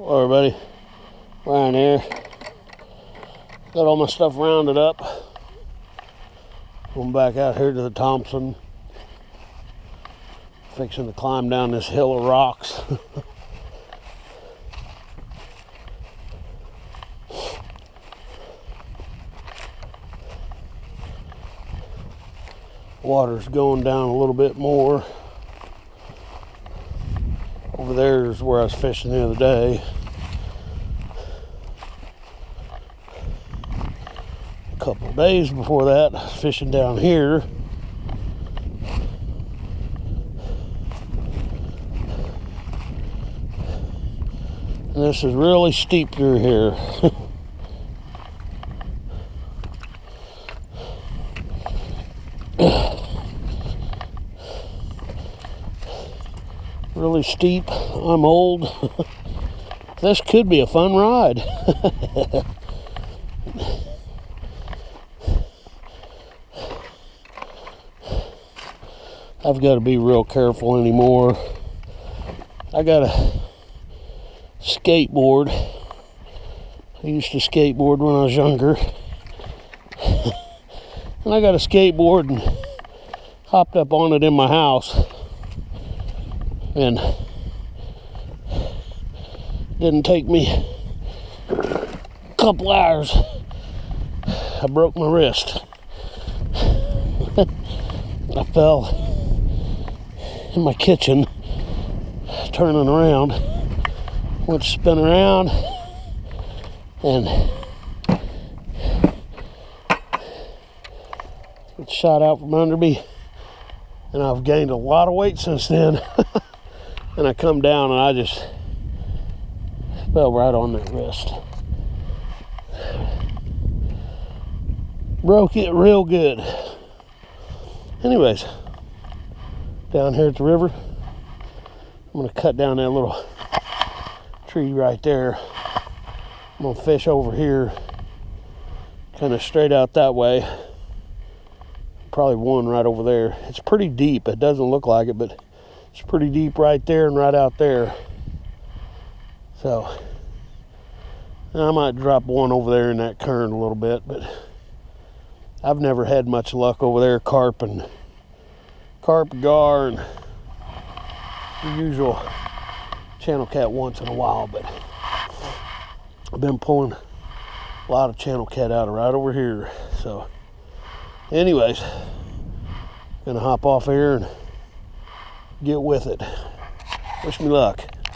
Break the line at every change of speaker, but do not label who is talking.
Hello everybody, Ryan here. Got all my stuff rounded up. Going back out here to the Thompson. Fixing to climb down this hill of rocks. Water's going down a little bit more. Over there is where I was fishing the other day. A couple of days before that, I was fishing down here. And this is really steep through here. Really steep. I'm old. This could be a fun ride. I've got to be real careful anymore. I got a skateboard. I used to skateboard when I was younger. And I got a skateboard and hopped up on it in my house. And didn't take me a couple hours. I broke my wrist. I fell in my kitchen, turning around, went to spin around, and it shot out from under me. And I've gained a lot of weight since then. And I come down and I just fell right on that wrist. Broke it real good. Anyways, down here at the river, I'm gonna cut down that little tree right there. I'm gonna fish over here, kind of straight out that way. Probably one right over there. It's pretty deep. It doesn't look like it, but it's pretty deep right there and right out there. So I might drop one over there in that current a little bit, but I've never had much luck over there. Carp, gar, and the usual channel cat once in a while, but I've been pulling a lot of channel cat out right over here. So anyways, gonna hop off here and get with it. Wish me luck.